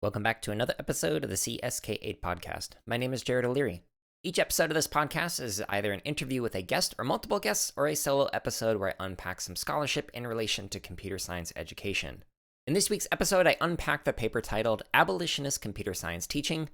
Welcome back to another episode of the CSK8 podcast. My name is Jared O'Leary. Each episode of this podcast is either an interview with a guest or multiple guests, or a solo episode where I unpack some scholarship in relation to computer science education. In this week's episode, I unpack the paper titled Abolitionist Computer Science Teaching,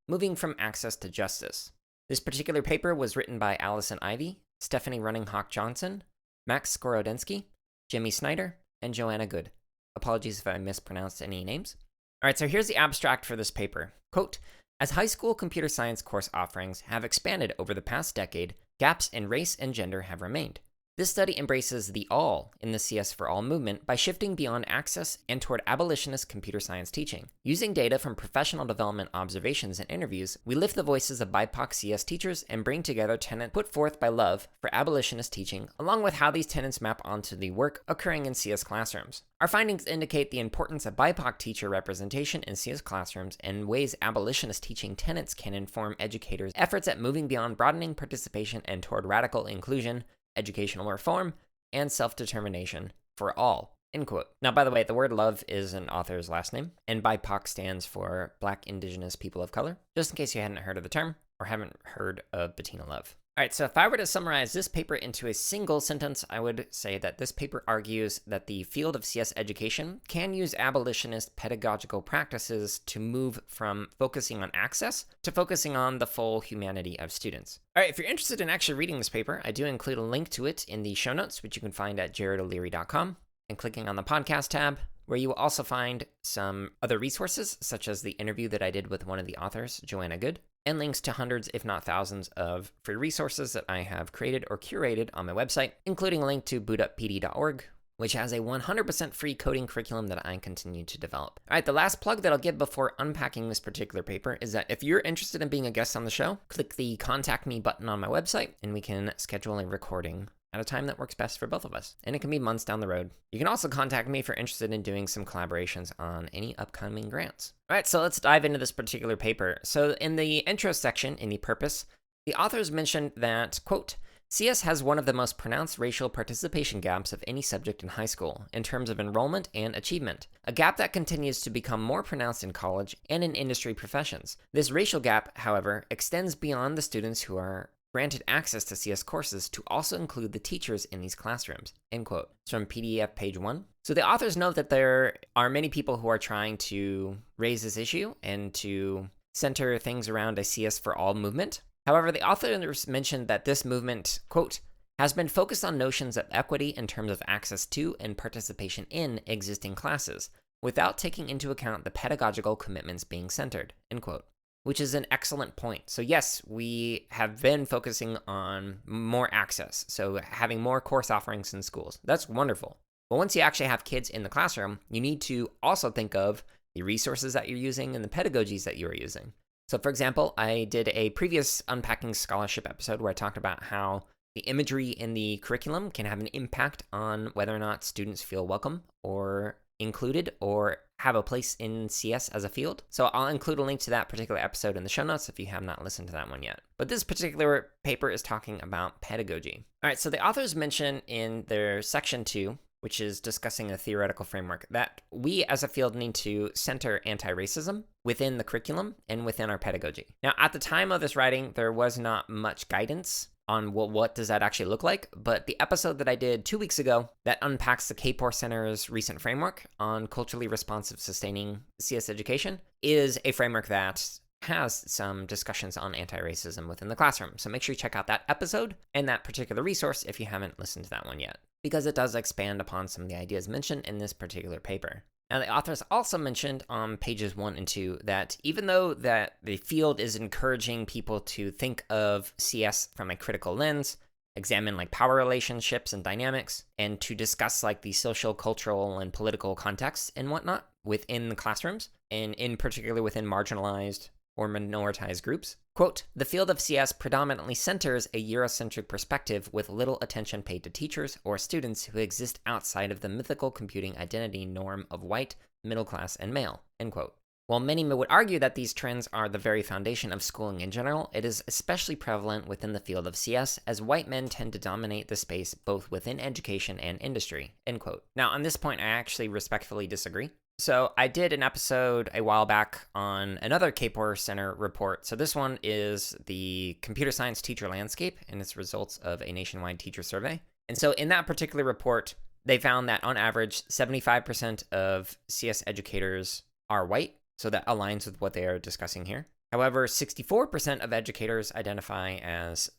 Moving from Access to Justice. This particular paper was written by Allison Ivy, Stephanie Runninghawk Johnson, Max Skorodensky, Jimmy Snyder, and Joanna Good. Apologies if I mispronounced any names. All right, so here's the abstract for this paper. Quote, as high school computer science course offerings have expanded over the past decade, gaps in race and gender have remained. This study embraces the all in the CS for All movement by shifting beyond access and toward abolitionist computer science teaching. Using data from professional development observations and interviews, we lift the voices of BIPOC CS teachers and bring together tenets put forth by Love for abolitionist teaching, along with how these tenets map onto the work occurring in CS classrooms. Our findings indicate the importance of BIPOC teacher representation in CS classrooms and ways abolitionist teaching tenets can inform educators' efforts at moving beyond broadening participation and toward radical inclusion, educational reform, and self-determination for all, end quote. Now, by the way, the word Love is an author's last name, and BIPOC stands for Black Indigenous People of Color, just in case you hadn't heard of the term or haven't heard of Bettina Love. All right, so if I were to summarize this paper into a single sentence, I would say that this paper argues that the field of CS education can use abolitionist pedagogical practices to move from focusing on access to focusing on the full humanity of students. All right, if you're interested in actually reading this paper, I do include a link to it in the show notes, which you can find at jaredoleary.com, and clicking on the podcast tab, where you will also find some other resources, such as the interview that I did with one of the authors, Joanna Good, and links to hundreds, if not thousands, of free resources that I have created or curated on my website, including a link to bootuppd.org, which has a 100% free coding curriculum that I continue to develop. All right, the last plug that I'll give before unpacking this particular paper is that if you're interested in being a guest on the show, click the Contact Me button on my website, and we can schedule a recording at a time that works best for both of us. And it can be months down the road. You can also contact me if you're interested in doing some collaborations on any upcoming grants. All right, so let's dive into this particular paper. So in the intro section, in the purpose, the authors mentioned that, quote, CS has one of the most pronounced racial participation gaps of any subject in high school in terms of enrollment and achievement, a gap that continues to become more pronounced in college and in industry professions. This racial gap, however, extends beyond the students who are granted access to CS courses to also include the teachers in these classrooms, end quote. It's from PDF page 1. So the authors note that there are many people who are trying to raise this issue and to center things around a CS for All movement. However, the authors mentioned that this movement, quote, has been focused on notions of equity in terms of access to and participation in existing classes, without taking into account the pedagogical commitments being centered, end quote. Which is an excellent point. So yes, we have been focusing on more access, so having more course offerings in schools. That's wonderful. But once you actually have kids in the classroom, you need to also think of the resources that you're using and the pedagogies that you are using. So for example, I did a previous Unpacking Scholarship episode where I talked about how the imagery in the curriculum can have an impact on whether or not students feel welcome or included or have a place in CS as a field. So I'll include a link to that particular episode in the show notes if you have not listened to that one yet. But this particular paper is talking about pedagogy. All right, so the authors mention in their section 2, which is discussing a theoretical framework, that we as a field need to center anti-racism within the curriculum and within our pedagogy. Now, at the time of this writing, there was not much guidance on what does that actually look like, but the episode that I did 2 weeks ago that unpacks the Kapor Center's recent framework on culturally responsive sustaining CS education is a framework that has some discussions on anti-racism within the classroom. So make sure you check out that episode and that particular resource if you haven't listened to that one yet, because it does expand upon some of the ideas mentioned in this particular paper. Now, the authors also mentioned on pages 1 and 2 that even though that the field is encouraging people to think of CS from a critical lens, examine like power relationships and dynamics, and to discuss like the social, cultural, and political contexts and whatnot within the classrooms, and in particular within marginalized or minoritized groups. Quote, the field of CS predominantly centers a Eurocentric perspective with little attention paid to teachers or students who exist outside of the mythical computing identity norm of white, middle class, and male, end quote. While many would argue that these trends are the very foundation of schooling in general, it is especially prevalent within the field of CS, as white men tend to dominate the space both within education and industry, end quote. Now, on this point, I actually respectfully disagree. So I did an episode a while back on another Kapor Center report. So this one is the computer science teacher landscape and its results of a nationwide teacher survey. And so in that particular report, they found that on average, 75% of CS educators are white. So that aligns with what they are discussing here. However, 64% of educators identify as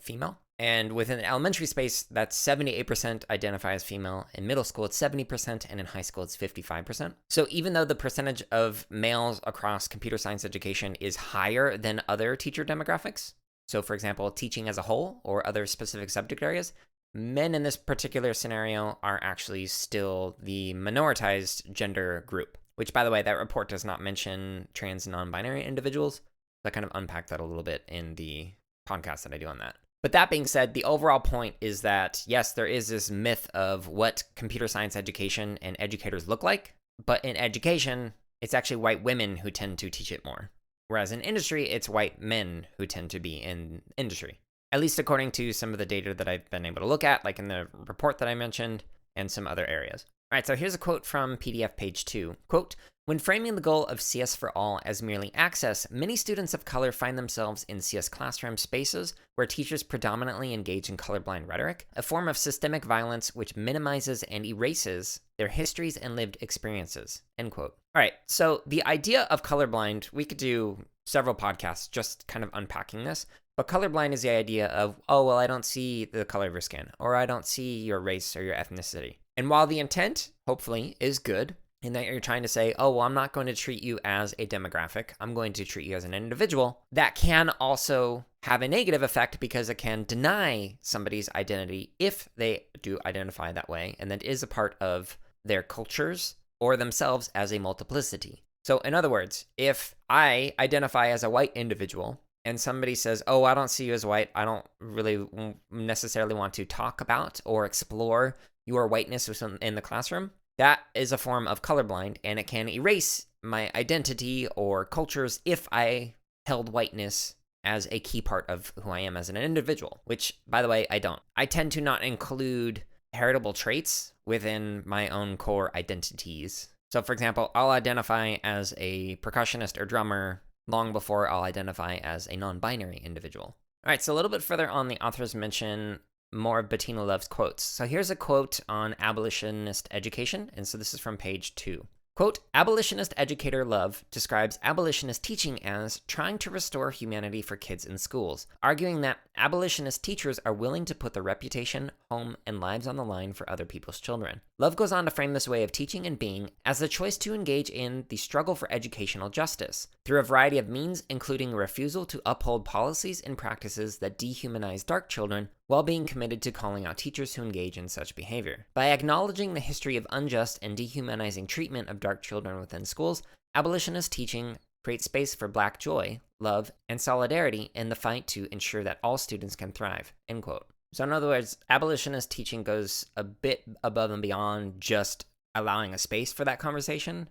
female. And within the elementary space, that's 78% identify as female. In middle school, it's 70%, and in high school, it's 55%. So even though the percentage of males across computer science education is higher than other teacher demographics, so for example, teaching as a whole or other specific subject areas, men in this particular scenario are actually still the minoritized gender group, which, by the way, that report does not mention trans and non-binary individuals. I kind of unpack that a little bit in the podcast that I do on that. But that being said, the overall point is that, yes, there is this myth of what computer science education and educators look like, but in education, it's actually white women who tend to teach it more. Whereas in industry, it's white men who tend to be in industry, at least according to some of the data that I've been able to look at, like in the report that I mentioned and some other areas. All right, so here's a quote from PDF page 2. Quote, "When framing the goal of CS for All as merely access, many students of color find themselves in CS classroom spaces where teachers predominantly engage in colorblind rhetoric, a form of systemic violence which minimizes and erases their histories and lived experiences." End quote. All right, so the idea of colorblind, we could do several podcasts just kind of unpacking this, but colorblind is the idea of, oh, well, I don't see the color of your skin, or I don't see your race or your ethnicity. And while the intent, hopefully, is good, in that you're trying to say, oh, well, I'm not going to treat you as a demographic, I'm going to treat you as an individual, that can also have a negative effect because it can deny somebody's identity if they do identify that way, and that is a part of their cultures or themselves as a multiplicity. So in other words, if I identify as a white individual, and somebody says, oh, I don't see you as white, I don't really necessarily want to talk about or explore your whiteness in the classroom, that is a form of colorblind, and it can erase my identity or cultures if I held whiteness as a key part of who I am as an individual, which, by the way, I don't. I tend to not include heritable traits within my own core identities. So, for example, I'll identify as a percussionist or drummer long before I'll identify as a non-binary individual. All right, so a little bit further on, the authors mention more of Bettina Love's quotes. So here's a quote on abolitionist education, and so this is from page 2. Quote, "Abolitionist educator Love describes abolitionist teaching as trying to restore humanity for kids in schools, arguing that abolitionist teachers are willing to put their reputation, home, and lives on the line for other people's children. Love goes on to frame this way of teaching and being as the choice to engage in the struggle for educational justice, through a variety of means, including a refusal to uphold policies and practices that dehumanize dark children, while being committed to calling out teachers who engage in such behavior. By acknowledging the history of unjust and dehumanizing treatment of dark children within schools, abolitionist teaching creates space for Black joy, love, and solidarity in the fight to ensure that all students can thrive." End quote. So in other words, abolitionist teaching goes a bit above and beyond just allowing a space for that conversation,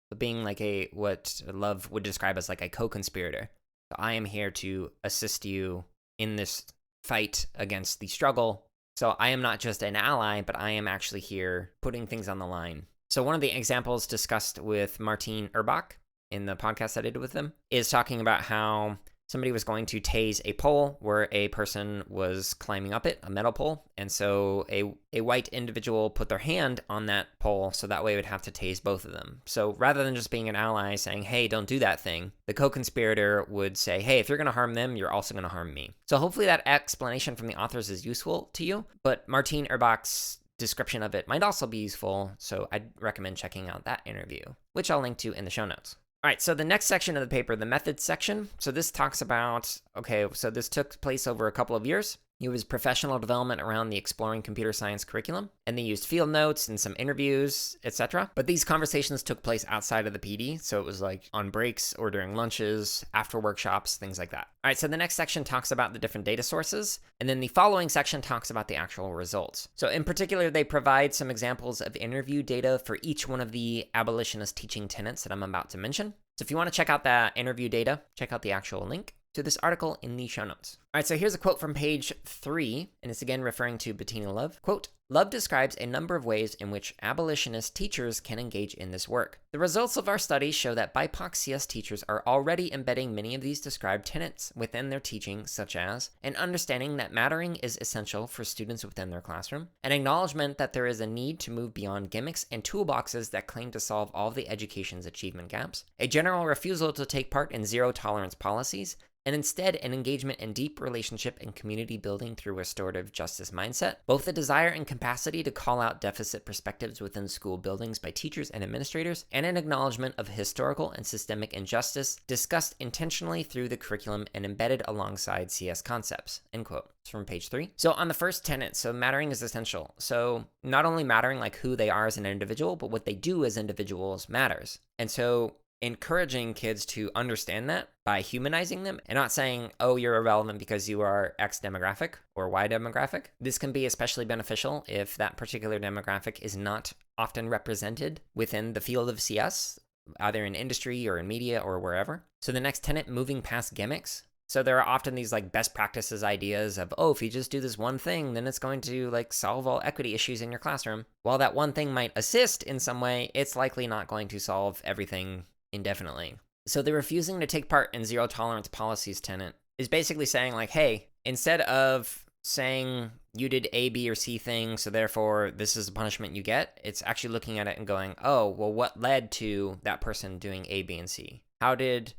but being like what Love would describe as like a co-conspirator. So I am here to assist you in this fight against the struggle. So I am not just an ally, but I am actually here putting things on the line. So one of the examples discussed with Martine Erbach in the podcast I did with them is talking about how somebody was going to tase a pole where a person was climbing up it, a metal pole. And so a white individual put their hand on that pole, so that way it would have to tase both of them. So rather than just being an ally saying, hey, don't do that thing, the co-conspirator would say, hey, if you're going to harm them, you're also going to harm me. So hopefully that explanation from the authors is useful to you, but Martine Erbach's description of it might also be useful, so I'd recommend checking out that interview, which I'll link to in the show notes. All right, so the next section of the paper, the methods section. So this talks about, okay, so this took place over a couple of years. It was professional development around the Exploring Computer Science curriculum, and they used field notes and some interviews, etc. But these conversations took place outside of the PD, so it was like on breaks or during lunches, after workshops, things like that. All right, so the next section talks about the different data sources, and then the following section talks about the actual results. So in particular, they provide some examples of interview data for each one of the abolitionist teaching tenets that I'm about to mention. So if you want to check out that interview data, check out the actual link to this article in the show notes. All right, so here's a quote from page 3, and it's again referring to Bettina Love. Quote, Love describes a number of ways in which abolitionist teachers can engage in this work. The results of our studies show that BIPOC CS teachers are already embedding many of these described tenets within their teaching, such as an understanding that mattering is essential for students within their classroom, an acknowledgement that there is a need to move beyond gimmicks and toolboxes that claim to solve all of the education's achievement gaps, a general refusal to take part in zero-tolerance policies, and instead an engagement in deep relationship and community building through restorative justice mindset, both the desire and capacity to call out deficit perspectives within school buildings by teachers and administrators, and an acknowledgement of historical and systemic injustice discussed intentionally through the curriculum and embedded alongside CS concepts, end quote. It's from page 3. So on the first tenet, so mattering is essential. So not only mattering like who they are as an individual, but what they do as individuals matters. And so encouraging kids to understand that by humanizing them and not saying, oh, you're irrelevant because you are X demographic or Y demographic. This can be especially beneficial if that particular demographic is not often represented within the field of CS, either in industry or in media or wherever. So the next tenet, moving past gimmicks. So there are often these like best practices ideas of, oh, if you just do this one thing, then it's going to like solve all equity issues in your classroom. While that one thing might assist in some way, it's likely not going to solve everything indefinitely. So the refusing to take part in zero tolerance policies tenet is basically saying like, hey, instead of saying you did A, B, or C thing, so therefore this is the punishment you get, it's actually looking at it and going, oh, well, what led to that person doing A, B, and C? How did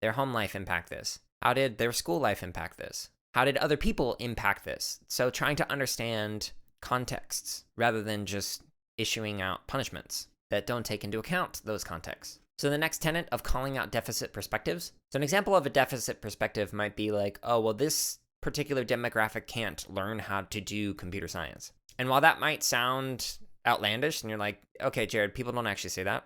their home life impact this? How did their school life impact this? How did other people impact this? So trying to understand contexts rather than just issuing out punishments that don't take into account those contexts. So the next tenet of calling out deficit perspectives. So an example of a deficit perspective might be like, oh, well, this particular demographic can't learn how to do computer science. And while that might sound outlandish, and you're like, okay, Jared, people don't actually say that,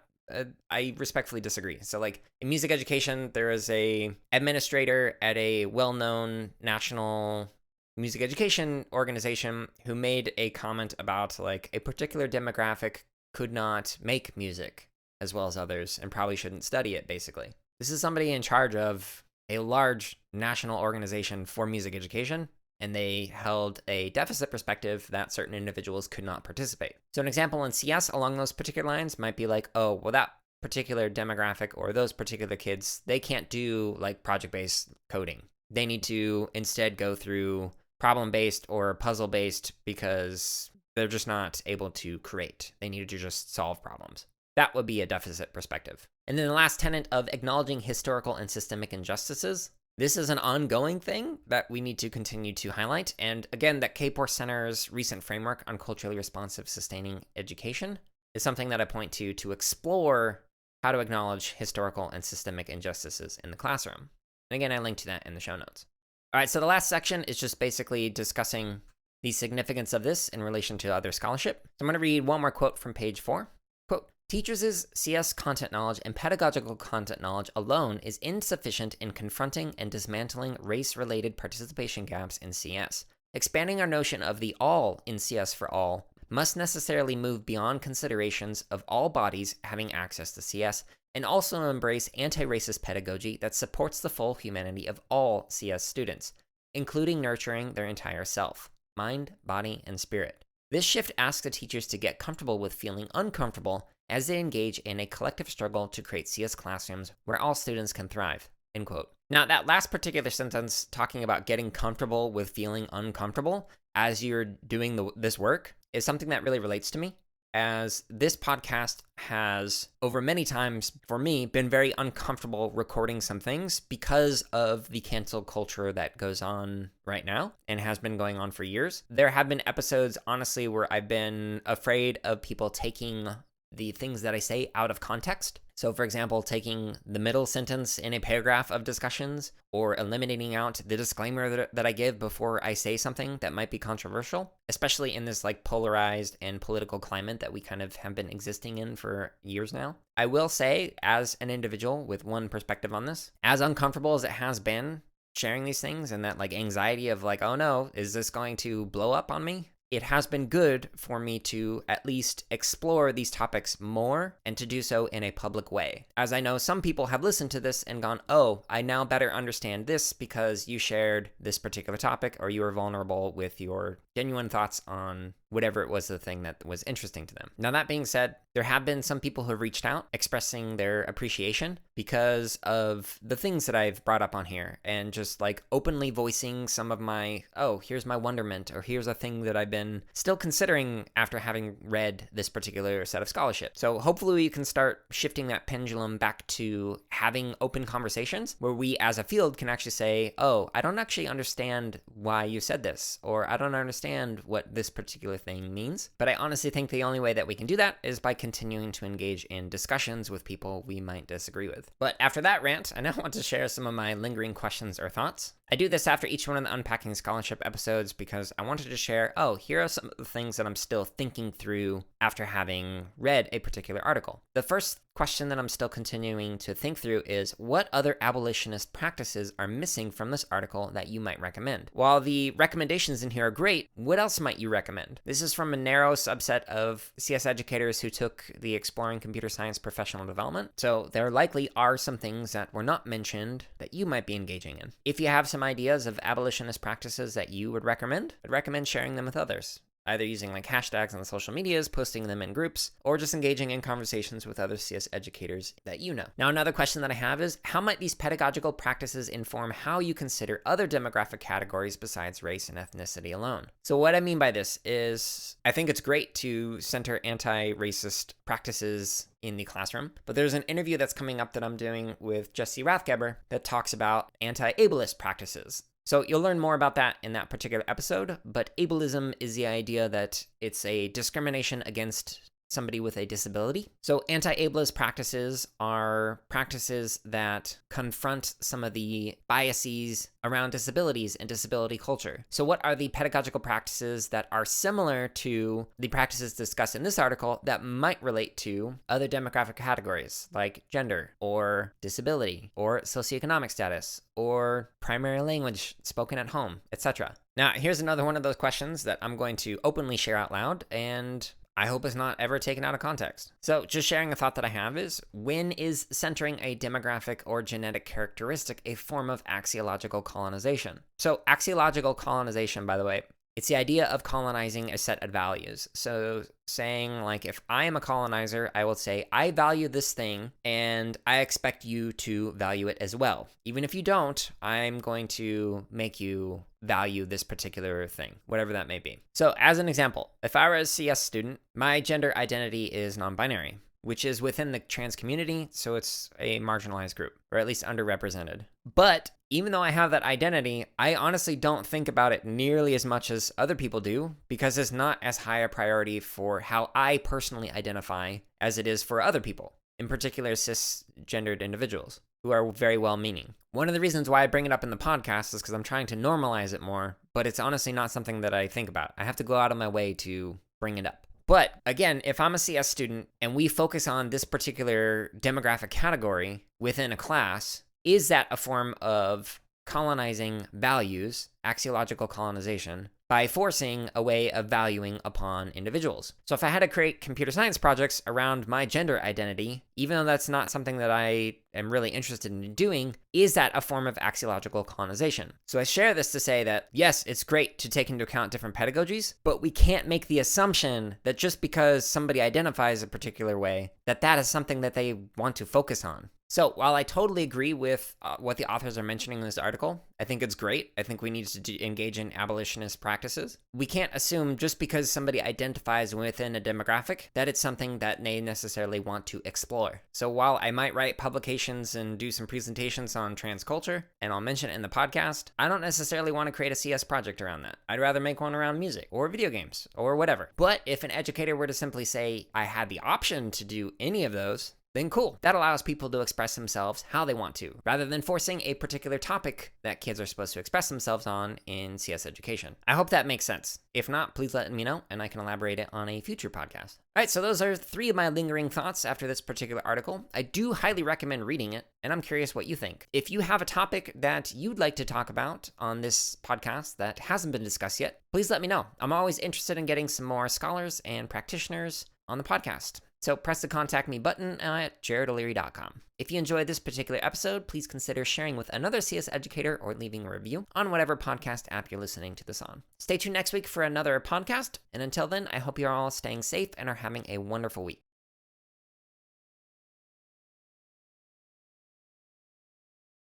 I respectfully disagree. So like in music education, there is a administrator at a well-known national music education organization who made a comment about like a particular demographic could not make music as well as others, and probably shouldn't study it, basically. This is somebody in charge of a large national organization for music education, and they held a deficit perspective that certain individuals could not participate. So an example in CS along those particular lines might be like, oh, well, that particular demographic or those particular kids, they can't do like project-based coding. They need to instead go through problem-based or puzzle-based because they're just not able to create. They need to just solve problems. That would be a deficit perspective. And then the last tenet of acknowledging historical and systemic injustices. This is an ongoing thing that we need to continue to highlight. And again, that KPOR Center's recent framework on culturally responsive sustaining education is something that I point to explore how to acknowledge historical and systemic injustices in the classroom. And again, I link to that in the show notes. All right, so the last section is just basically discussing the significance of this in relation to other scholarship. So I'm going to read one more quote from page 4. Quote, Teachers' CS content knowledge and pedagogical content knowledge alone is insufficient in confronting and dismantling race-related participation gaps in CS. Expanding our notion of the all in CS for all must necessarily move beyond considerations of all bodies having access to CS and also embrace anti-racist pedagogy that supports the full humanity of all CS students, including nurturing their entire self, mind, body, and spirit. This shift asks the teachers to get comfortable with feeling uncomfortable as they engage in a collective struggle to create CS classrooms where all students can thrive, end quote. Now, that last particular sentence, talking about getting comfortable with feeling uncomfortable as you're doing this work, is something that really relates to me, as this podcast has, over many times for me, been very uncomfortable recording some things because of the cancel culture that goes on right now and has been going on for years. There have been episodes, honestly, where I've been afraid of people taking the things that I say out of context. So, for example, taking the middle sentence in a paragraph of discussions or eliminating out the disclaimer that I give before I say something that might be controversial, especially in this like polarized and political climate that we kind of have been existing in for years now. I will say, as an individual with one perspective on this, as uncomfortable as it has been sharing these things and that like anxiety of like, oh no, is this going to blow up on me? it has been good for me to at least explore these topics more and to do so in a public way. As I know some people have listened to this and gone, oh, I now better understand this because you shared this particular topic or you were vulnerable with your genuine thoughts on whatever it was the thing that was interesting to them. Now, that being said, there have been some people who have reached out expressing their appreciation because of the things that I've brought up on here and just like openly voicing some of my, oh, here's my wonderment, or here's a thing that I've been still considering after having read this particular set of scholarship. So hopefully we can start shifting that pendulum back to having open conversations where we as a field can actually say, oh, I don't actually understand why you said this, or I don't understand what this particular thing means. But I honestly think the only way that we can do that is by continuing to engage in discussions with people we might disagree with. But after that rant, I now want to share some of my lingering questions or thoughts. I do this after each one of the Unpacking Scholarship episodes because I wanted to share, oh, here are some of the things that I'm still thinking through after having read a particular article. The first question that I'm still continuing to think through is, what other abolitionist practices are missing from this article that you might recommend? While the recommendations in here are great, what else might you recommend? This is from a narrow subset of CS educators who took the Exploring Computer Science Professional Development, so there likely are some things that were not mentioned that you might be engaging in. If you have some ideas of abolitionist practices that you would recommend, I'd recommend sharing them with others, either using like hashtags on the social medias, posting them in groups, or just engaging in conversations with other CS educators that you know. Now, another question that I have is, how might these pedagogical practices inform how you consider other demographic categories besides race and ethnicity alone? So what I mean by this is, I think it's great to center anti-racist practices in the classroom, but there's an interview that's coming up that I'm doing with Jesse Rathgeber that talks about anti-ableist practices. So you'll learn more about that in that particular episode, but ableism is the idea that it's a discrimination against somebody with a disability. So anti-ableist practices are practices that confront some of the biases around disabilities and disability culture. So what are the pedagogical practices that are similar to the practices discussed in this article that might relate to other demographic categories like gender or disability or socioeconomic status or primary language spoken at home, etc.? Now, here's another one of those questions that I'm going to openly share out loud, and I hope it's not ever taken out of context. So just sharing a thought that I have is, when is centering a demographic or genetic characteristic a form of axiological colonization? So axiological colonization, by the way, it's the idea of colonizing a set of values. So saying, like, if I am a colonizer, I will say, I value this thing and I expect you to value it as well. Even if you don't, I'm going to make you value this particular thing, whatever that may be. So as an example, if I were a CS student, my gender identity is non-binary, which is within the trans community, so it's a marginalized group, or at least underrepresented. But even though I have that identity, I honestly don't think about it nearly as much as other people do, because it's not as high a priority for how I personally identify as it is for other people, in particular cisgendered individuals who are very well-meaning. One of the reasons why I bring it up in the podcast is because I'm trying to normalize it more, but it's honestly not something that I think about. I have to go out of my way to bring it up. But again, if I'm a CS student and we focus on this particular demographic category within a class, is that a form of colonizing values, axiological colonization, by forcing a way of valuing upon individuals? So if I had to create computer science projects around my gender identity, even though that's not something that I am really interested in doing, is that a form of axiological colonization? So I share this to say that, yes, it's great to take into account different pedagogies, but we can't make the assumption that just because somebody identifies a particular way, that that is something that they want to focus on. So while I totally agree with what the authors are mentioning in this article, I think it's great. I think we need to engage in abolitionist practices. We can't assume just because somebody identifies within a demographic that it's something that they necessarily want to explore. So while I might write publications and do some presentations on trans culture, and I'll mention it in the podcast, I don't necessarily want to create a CS project around that. I'd rather make one around music or video games or whatever. But if an educator were to simply say, I had the option to do any of those, then cool. That allows people to express themselves how they want to, rather than forcing a particular topic that kids are supposed to express themselves on in CS education. I hope that makes sense. If not, please let me know, and I can elaborate it on a future podcast. All right, so those are 3 of my lingering thoughts after this particular article. I do highly recommend reading it, and I'm curious what you think. If you have a topic that you'd like to talk about on this podcast that hasn't been discussed yet, please let me know. I'm always interested in getting some more scholars and practitioners on the podcast. So press the contact me button at jaredoleary.com. If you enjoyed this particular episode, please consider sharing with another CS educator or leaving a review on whatever podcast app you're listening to this on. Stay tuned next week for another podcast, and until then, I hope you're all staying safe and are having a wonderful week.